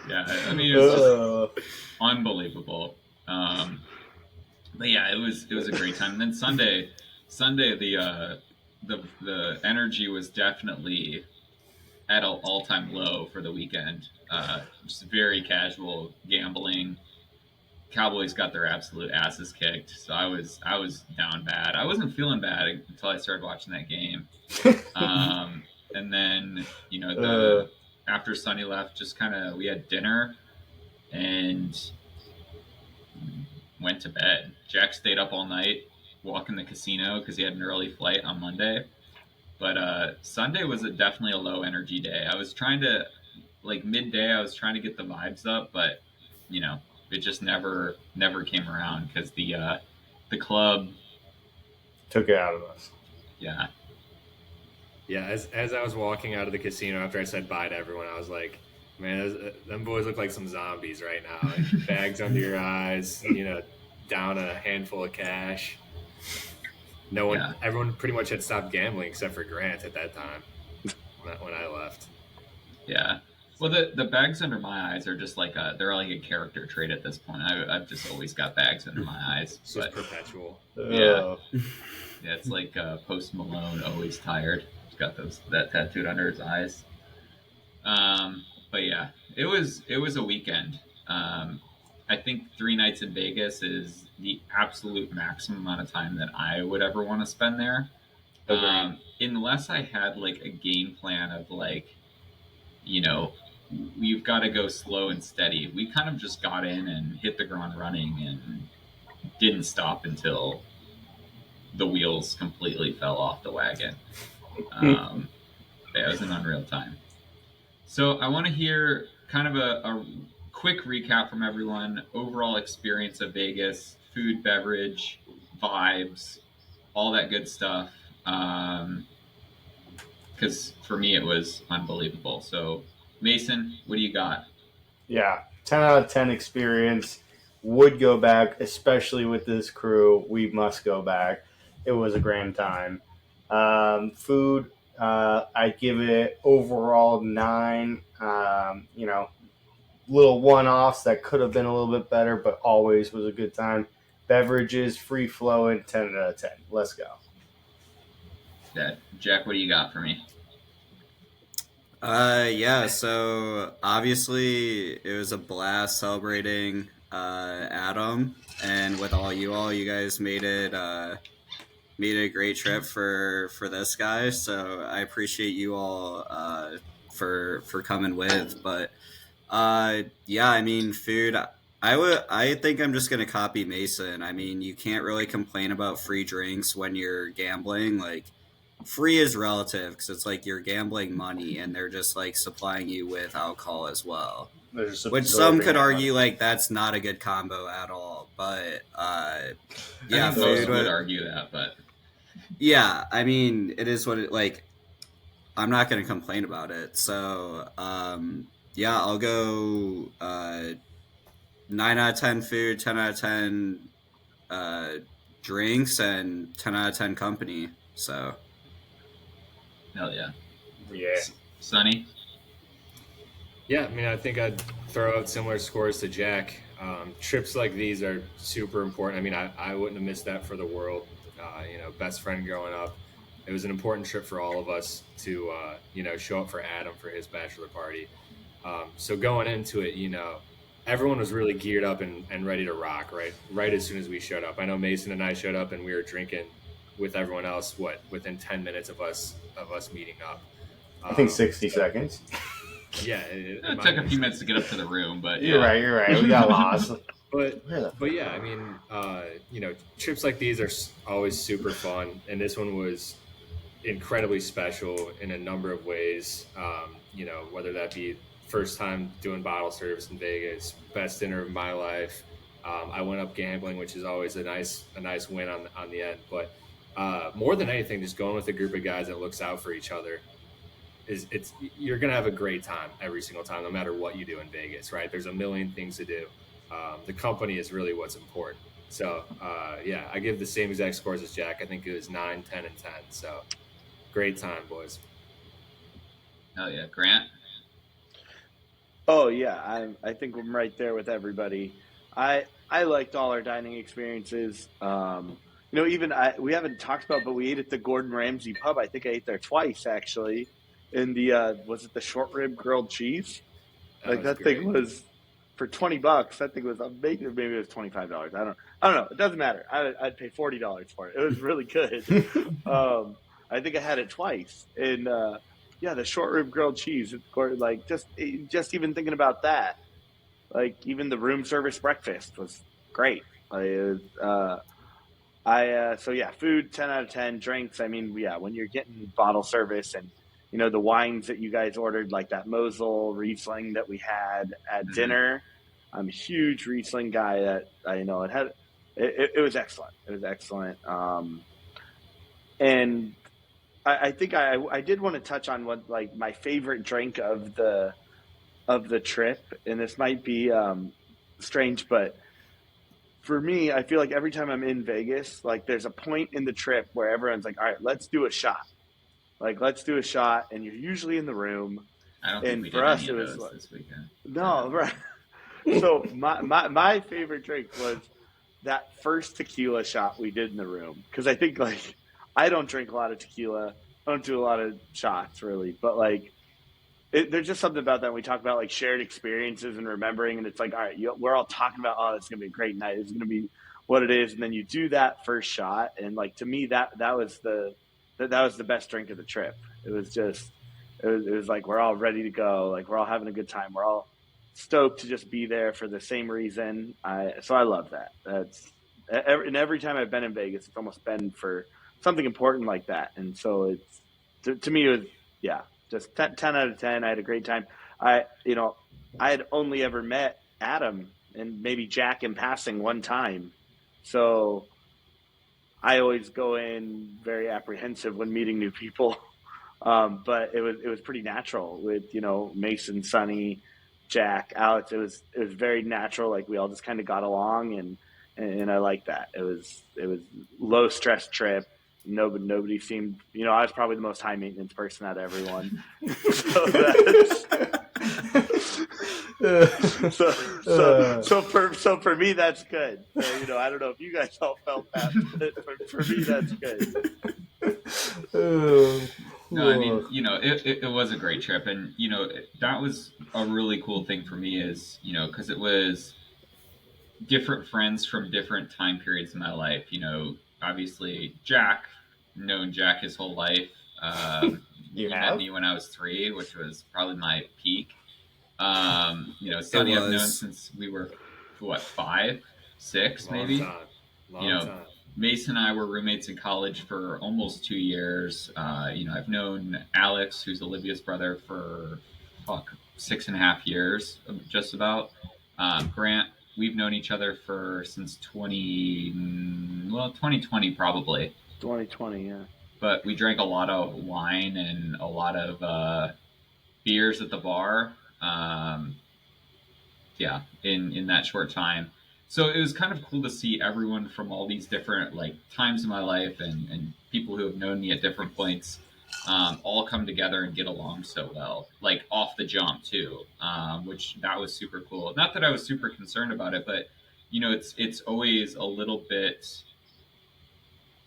S1: Yeah, I mean, it was just unbelievable. But yeah, it was a great time. And then Sunday, the energy was definitely at an all-time low for the weekend. Just very casual gambling. Cowboys got their absolute asses kicked, so I was down bad. I wasn't feeling bad until I started watching that game. And then after Sonny left, just kind of we had dinner and went to bed. Jack stayed up all night walking the casino because he had an early flight on Monday. But Sunday was definitely a low energy day. I was trying to, like midday, I was trying to get the vibes up, but it just never came around because the club
S2: took it out of us.
S5: Yeah, as I was walking out of the casino after I said bye to everyone, I was like, Man, them boys look like some zombies right now. Like, bags under your eyes, down a handful of cash.
S1: Yeah.
S5: Everyone pretty much had stopped gambling except for Grant at that time when I left.
S1: Yeah. Well, the bags under my eyes are just like they're like a character trait at this point. I've just always got bags under my eyes.
S5: It's just
S1: But
S5: perpetual.
S1: yeah, yeah, it's like Post Malone, always tired. He's got that tattooed under his eyes. But yeah, it was a weekend. I think 3 nights in Vegas is the absolute maximum amount of time that I would ever want to spend there. Unless I had like a game plan of like, you know, we've got to go slow and steady. We kind of just got in and hit the ground running and didn't stop until the wheels completely fell off the wagon. It was an unreal time. So I want to hear kind of a quick recap from everyone. Overall experience of Vegas, food, beverage, vibes, all that good stuff. Because for me, it was unbelievable. So, Mason, what do you got?
S2: Yeah, 10 out of 10 experience. Would go back, especially with this crew. We must go back. It was a grand time. Food, I give it overall 9. Little one-offs that could have been a little bit better, but always was a good time. Beverages, free flowing, 10 out of 10. Let's go.
S1: Yeah, Jack, what do you got for me?
S4: Yeah, so obviously it was a blast celebrating Adam, and with all you guys made it a great trip for this guy. So I appreciate you all for coming with. But yeah, I mean, food. I think I'm just gonna copy Mason. I mean, you can't really complain about free drinks when you're gambling. Like, free is relative because it's like you're gambling money and they're just like supplying you with alcohol as well. Which some could argue like that's not a good combo at all. But yeah,
S1: I think most
S4: food
S1: would argue that, but
S4: yeah, I mean, it is what it like. I'm not going to complain about it. So yeah, I'll go 9 out of 10 food, 10 out of 10 drinks, and 10 out of 10 company. So
S1: hell yeah.
S2: Yeah.
S1: Sonny?
S5: Yeah, I mean, I think I'd throw out similar scores to Jack. Trips like these are super important. I mean, I wouldn't have missed that for the world. Best friend growing up. It was an important trip for all of us to, show up for Adam for his bachelor party. So going into it, everyone was really geared up and ready to rock, right? Right as soon as we showed up. I know Mason and I showed up and we were drinking with everyone else, within 10 minutes of us meeting up.
S2: I think 60 seconds.
S5: Yeah,
S1: It took a few minutes to get up to the room, but
S2: You're right. We got lost.
S5: But yeah, I mean, trips like these are always super fun, and this one was incredibly special in a number of ways. Whether that be first time doing bottle service in Vegas, best dinner of my life. I went up gambling, which is always a nice win on the end. But more than anything, just going with a group of guys that looks out for each other. You're gonna have a great time every single time, no matter what you do in Vegas, right? There's a million things to do. The company is really what's important. So yeah, I give the same exact scores as Jack. I think it was 9, 10, and 10. So great time, boys.
S1: hell yeah. Grant?
S3: Oh yeah, I think I'm right there with everybody. I liked all our dining experiences. We haven't talked about, but we ate at the Gordon Ramsay pub. I think I ate there twice actually. In the was it the short rib grilled cheese? Like that thing was for $20. That thing was amazing. Maybe it was $25. I don't know. It doesn't matter. I'd pay $40 for it. It was really good. I think I had it twice. And yeah, the short rib grilled cheese. Like just even thinking about that, like even the room service breakfast was great. So yeah, food 10 out of 10. Drinks, I mean, yeah, when you're getting bottle service and the wines that you guys ordered, like that Mosel Riesling that we had at dinner. I'm a huge Riesling guy. That it was excellent. It was excellent. And I think I did want to touch on what like my favorite drink of the of the trip, and this might be strange, but for me, I feel like every time I'm in Vegas, like there's a point in the trip where everyone's like, "All right, let's do a shot." Like, let's do a shot, and you're usually in the room.
S1: I don't think
S3: And
S1: we
S3: for
S1: did any
S3: us, it
S1: of
S3: was
S1: those
S3: like,
S1: this weekend.
S3: no, right. So my favorite drink was that first tequila shot we did in the room, because I think like I don't drink a lot of tequila, I don't do a lot of shots really, but like there's just something about that when we talk about like shared experiences and remembering, and it's like, all right, we're all talking about, oh, it's gonna be a great night, it's gonna be what it is, and then you do that first shot, and like to me that was that was the best drink of the trip. It was just it was like we're all ready to go, like we're all having a good time, we're all stoked to just be there for the same reason. I love that. That's and every time I've been in Vegas, it's almost been for something important like that, and so it's to me it was, yeah, just 10 out of 10. I had a great time. I had only ever met Adam and maybe Jack in passing one time, so I always go in very apprehensive when meeting new people. But it was pretty natural with Mason, Sonny, Jack, Alex. It was very natural. Like we all just kind of got along, and I like that. It was low stress trip. Nobody seemed. I was probably the most high maintenance person out of everyone. So that's so for me that's good. So, I don't know if you guys all felt that, but for me that's good.
S1: No, I mean, it was a great trip, and that was a really cool thing for me is because it was different friends from different time periods in my life. Obviously known Jack his whole life.
S2: You
S1: He met
S2: have?
S1: me when I was 3, which was probably my peak. Sonny I've known since we were 5, 6, maybe.
S5: Long time.
S1: Mason and I were roommates in college for almost 2 years. I've known Alex, who's Olivia's brother, for 6.5 years, just about. Grant, we've known each other since 2020 probably.
S3: 2020, yeah.
S1: But we drank a lot of wine and a lot of beers at the bar. In that short time. So it was kind of cool to see everyone from all these different times in my life and people who have known me at different points all come together and get along so well, off the jump too, which that was super cool. Not that I was super concerned about it, but it's always a little bit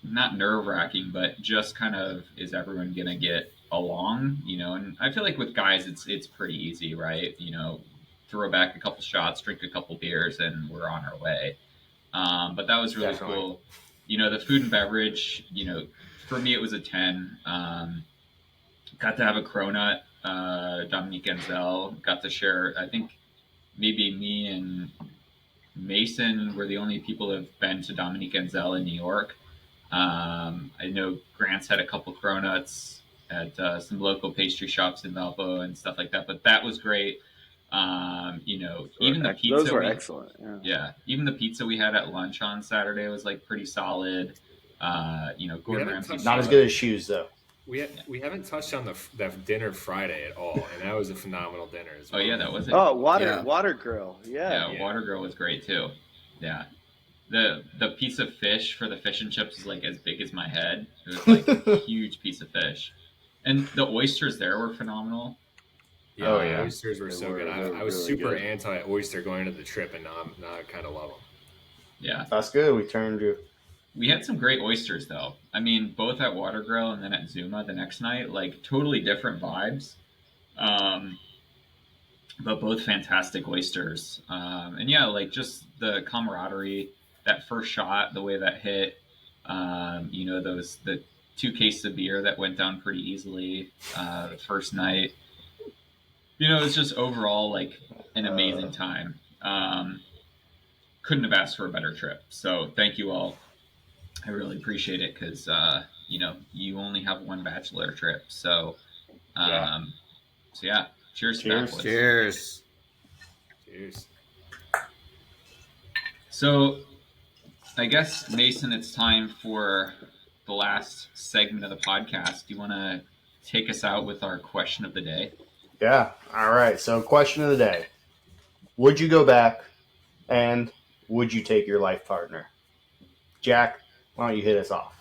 S1: not nerve wracking, but just kind of, is everyone gonna get along? And I feel like with guys, it's pretty easy, right? Throw back a couple shots, drink a couple beers, and we're on our way. But that was really cool. The food and beverage, for me it was a 10. Got to have a cronut. Dominique Enzel got to share. I think maybe me and Mason were the only people that have been to Dominique Enzel in New York. I know Grant's had a couple cronuts at some local pastry shops in Valpo and stuff like that, but that was great. Even the pizza,
S3: those were excellent.
S1: Yeah, even the pizza we had at lunch on Saturday was pretty solid. Gordon Ramsay,
S2: not as good as shoes though.
S5: We haven't touched on the dinner Friday at all, and that was a phenomenal dinner as well.
S1: Oh yeah, that was it.
S3: Oh, water grill,
S1: yeah. Water grill was great too. Yeah, the piece of fish for the fish and chips was as big as my head. It was a huge piece of fish, and the oysters there were phenomenal.
S5: Yeah, oysters were so good. I was really super anti-oyster going into the trip, and now I kind of love them.
S1: Yeah.
S2: That's good. We turned you.
S1: We had some great oysters, though. I mean, both at Water Grill and then at Zuma the next night, totally different vibes. But both fantastic oysters. And yeah, just the camaraderie, that first shot, the way that hit, the 2 cases of beer that went down pretty easily the first night. It's just overall an amazing time. Couldn't have asked for a better trip. So thank you all. I really appreciate it because you only have one bachelor trip. So yeah. Cheers to that, boys.
S4: Cheers.
S1: So I guess, Mason, it's time for the last segment of the podcast. Do you want to take us out with our question of the day?
S2: Yeah. All right. So, question of the day: would you go back, and would you take your life partner? Jack, why don't you hit us off?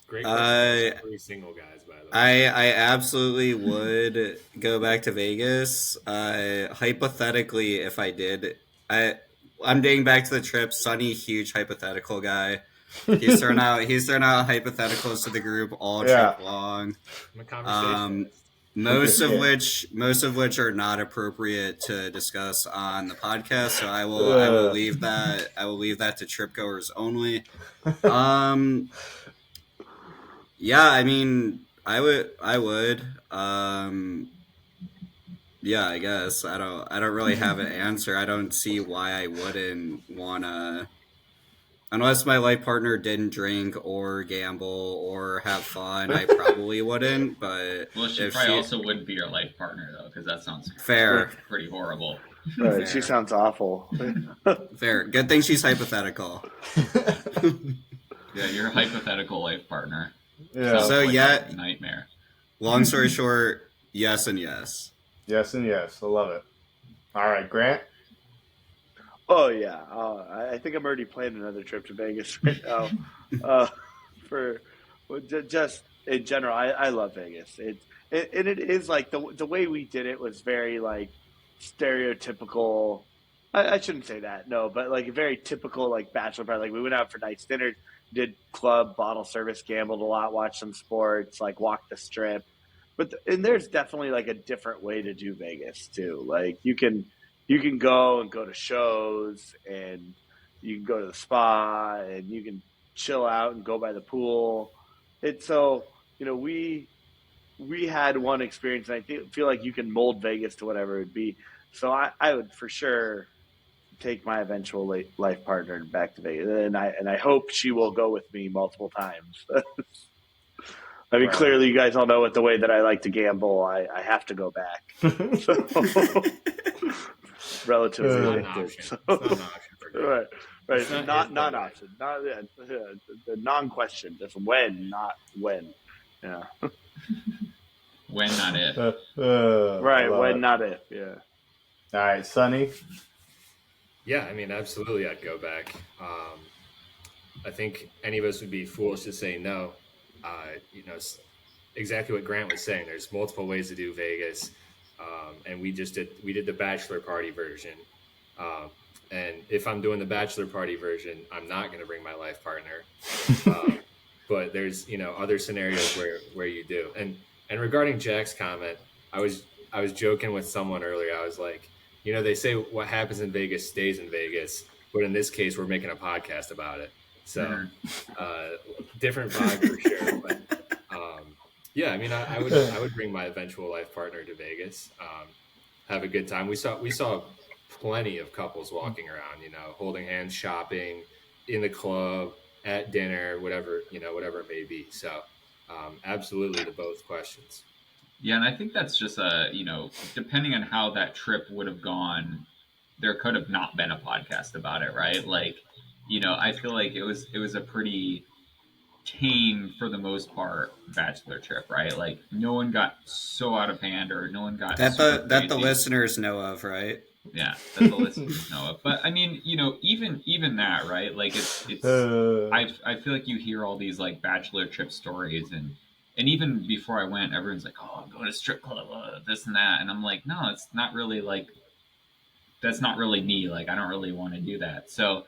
S5: Great question for us
S4: I
S5: three single guys, by the way.
S4: I absolutely would go back to Vegas. Hypothetically, if I did, I I'm dating back to the trip. Sonny, huge hypothetical guy. He's throwing out hypotheticals to the group all
S2: Yeah.
S4: trip long.
S5: I'm a
S4: Um,
S5: conversationalist.
S4: most of which are not appropriate to discuss on the podcast. So I will leave that to trip goers only. Um, yeah, I mean, I would. Yeah, I guess I don't really have an answer. I don't see why I wouldn't wanna, unless my life partner didn't drink or gamble or have fun. I probably wouldn't. But
S1: Well, she
S4: if
S1: probably
S4: she
S1: also wouldn't be your life partner though, because that sounds
S4: fair,
S1: pretty horrible.
S3: Right. She
S4: fair,
S3: sounds awful.
S4: fair. Good thing she's hypothetical.
S1: Yeah, your hypothetical life partner.
S2: Yeah.
S1: Sounds
S4: So
S1: like
S4: yeah,
S1: a nightmare.
S4: long story short, yes and yes.
S2: Yes and yes. I love it. All right, Grant.
S3: Oh yeah, I think I'm already planning another trip to Vegas right now. Uh, for just in general, I love Vegas. And it is like the way we did it was very like stereotypical. I shouldn't say that, no, but like a very typical like bachelor party. Like we went out for nice dinner, did club, bottle service, gambled a lot, watched some sports, like walked the strip. And there's definitely like a different way to do Vegas too. Like you can go to shows, and you can go to the spa, and you can chill out and go by the pool. It's so we had one experience, and feel like you can mold Vegas to whatever it would be. So I would for sure take my eventual life partner back to Vegas, and I hope she will go with me multiple times. I mean,
S2: Right.
S3: clearly, you guys all know it. The way that I like to gamble, I have to go back. So, relatively
S5: It's not an
S3: addictive.
S5: option.
S3: So,
S5: It's not an option for Greg.
S3: right, right.
S5: It's not
S3: Not
S5: his
S3: non
S5: budget.
S3: option. Not the non-question. Just when, not when. Yeah.
S1: When, not if.
S3: Right.
S2: I love
S3: When,
S2: it.
S3: not if. Yeah.
S2: All right, Sonny.
S5: Yeah, I mean, absolutely, I'd go back. I think any of us would be foolish to say no. It's exactly what Grant was saying. There's multiple ways to do Vegas, and we did the bachelor party version. And if I'm doing the bachelor party version, I'm not going to bring my life partner. But there's other scenarios where you do. And regarding Jack's comment, I was joking with someone earlier. I was like, they say what happens in Vegas stays in Vegas, but in this case, we're making a podcast about it. So, different vibe for sure. But yeah, I mean, I would bring my eventual life partner to Vegas, have a good time. We saw plenty of couples walking around, holding hands, shopping, in the club, at dinner, whatever it may be. So, absolutely to both questions.
S1: Yeah, and I think that's just depending on how that trip would have gone, there could have not been a podcast about it, right? Like, I feel like it was a pretty tame, for the most part, bachelor trip, right? Like, no one got so out of hand, or no one got
S4: That
S1: super
S4: the
S1: crazy.
S4: listeners know of, right?
S1: Yeah, that the listeners know of. But I mean, even that, right? Like it's I feel like you hear all these like bachelor trip stories, and even before I went, everyone's like, "Oh, I'm going to strip club, this and that," and I'm like, "No, it's not really like that's not really me. Like I don't really want to do that." So,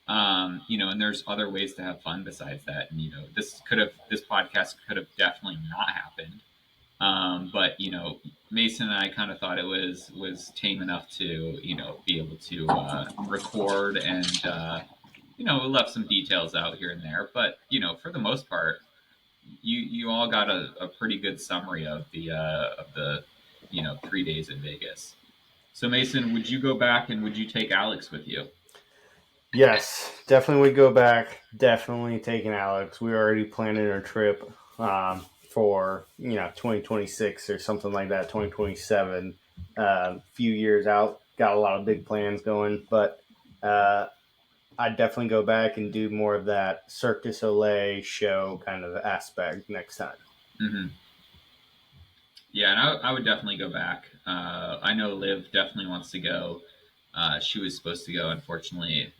S1: and there's other ways to have fun besides that. And this podcast could have definitely not happened. But Mason and I kind of thought it was tame enough to be able to record, and we left some details out here and there. But for the most part, you all got a pretty good summary of the 3 days in Vegas. So Mason, would you go back, and would you take Alex with you?
S2: Yes, definitely would go back. Definitely taking Alex. We were already planning our trip for 2026 or something like that, 2027. Few years out, got a lot of big plans going, but I'd definitely go back and do more of that Cirque du Soleil show kind of aspect next time.
S1: Mm-hmm. Yeah, and I would definitely go back. I know Liv definitely wants to go. She was supposed to go, unfortunately,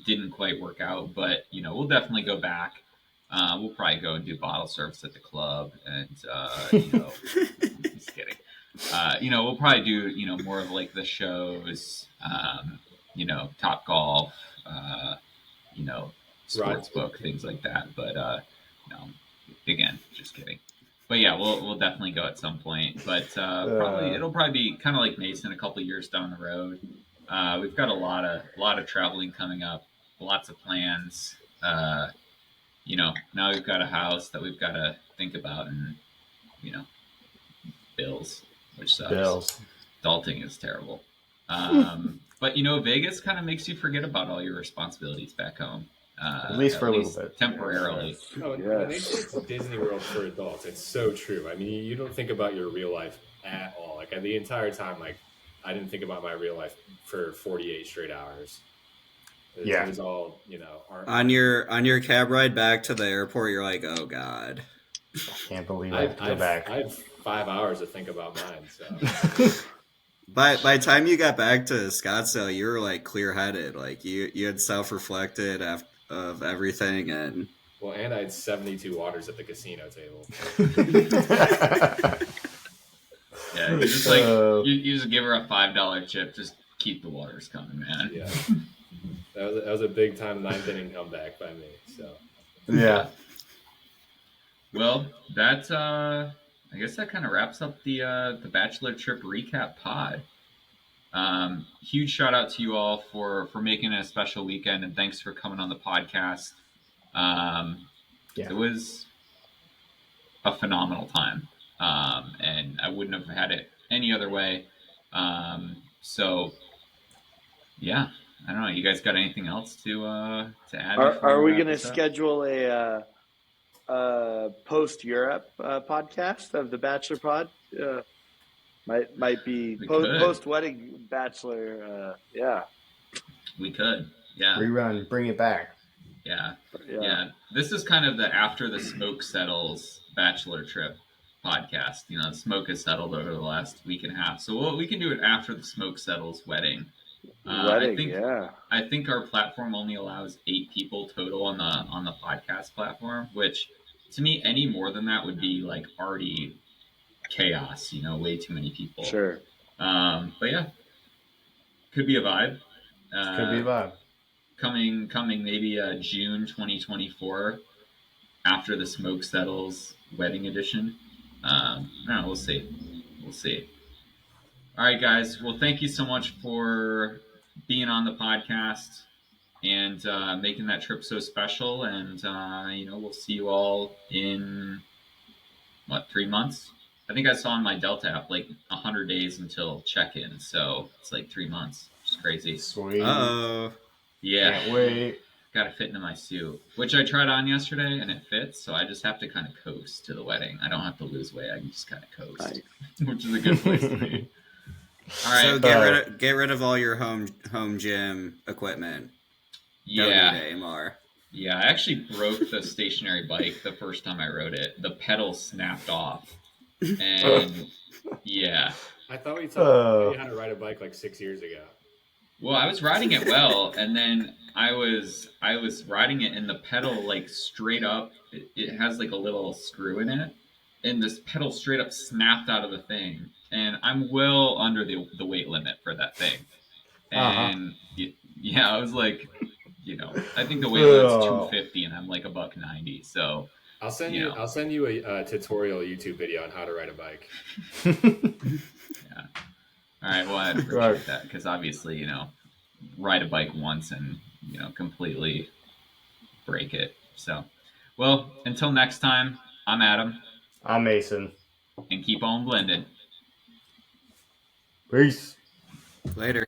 S1: didn't quite work out. But we'll definitely go back. We'll probably go and do bottle service at the club, and just kidding. We'll probably do more of like the shows. Top Golf. You know,
S5: Right.
S1: sports book, things like that. But no, again, just kidding. But yeah, we'll definitely go at some point. But it'll probably be kind of like Mason, a couple years down the road. We've got a lot of traveling coming up, lots of plans. Now we've got a house that we've got to think about, and you know, bills, which sucks.
S2: Bills.
S1: Adulting is terrible. But Vegas kind of makes you forget about all your responsibilities back home.
S2: At least for a little bit.
S1: Temporarily.
S5: No, when they say it's Disney World for adults, it's so true. I mean, you don't think about your real life at all. Like the entire time, like I didn't think about my real life for 48 straight hours. It was all
S4: on your cab ride back to the airport, you're like, oh god,
S2: can't believe I have to go back.
S5: I had 5 hours to think about mine. So
S4: by the time you got back to Scottsdale, you were like clear headed, like you had self reflected of everything, and
S5: I had 72 waters at the casino table.
S1: Yeah, you just you just give her a $5 chip. Just keep the waters coming, man.
S5: Yeah, that was a big time ninth inning comeback by me. So
S2: yeah.
S1: Well, that's I guess that kind of wraps up the bachelor trip recap pod. Huge shout out to you all for making it a special weekend, and thanks for coming on the podcast. It was a phenomenal time, and I wouldn't have had it any other way. So, yeah, I don't know. You guys got anything else to add?
S3: Are we going to schedule a post Europe podcast of the Bachelor Pod? Might be post wedding Bachelor. Yeah,
S1: we could. Yeah,
S2: rerun, bring it back.
S1: Yeah. This is kind of the after the smoke settles Bachelor trip podcast. The smoke has settled over the last week and a half, so we can do it after the smoke settles wedding. I think our platform only allows 8 people total on the podcast platform, which to me, any more than that would be like already chaos. Way too many people.
S3: Sure.
S1: But yeah, could be a vibe.
S2: Could be a vibe.
S1: Coming maybe June 2024 after the smoke settles wedding edition. No, we'll see. All right, guys. Well, thank you so much for being on the podcast and making that trip so special. And we'll see you all in 3 months. I think I saw on my Delta app like 100 days until check-in, so it's like 3 months. It's crazy.
S2: Sweet.
S1: Yeah.
S2: Can't wait.
S1: Got to fit into my suit, which I tried on yesterday, and it fits. So I just have to kind of coast to the wedding. I don't have to lose weight. I can just kind of coast, which is a good place to be. All right.
S4: So get rid of all your home gym equipment.
S1: Yeah.
S4: Don't need AMR.
S1: Yeah, I actually broke the stationary bike the first time I rode it. The pedal snapped off, and yeah.
S5: I thought we told you how to ride a bike like 6 years ago.
S1: Well, I was riding it well, and then I was riding it, and the pedal like straight up. It has like a little screw in it, and this pedal straight up snapped out of the thing, and I'm well under the weight limit for that thing. And yeah, I was like, I think the weight limit's 250, and I'm like $190. So
S5: I'll send you a tutorial YouTube video on how to ride a bike.
S1: Yeah. All right, well, I'd appreciate that because obviously, ride a bike once and, completely break it. So, well, until next time, I'm Adam.
S2: I'm Mason.
S1: And keep on blended.
S2: Peace.
S4: Later.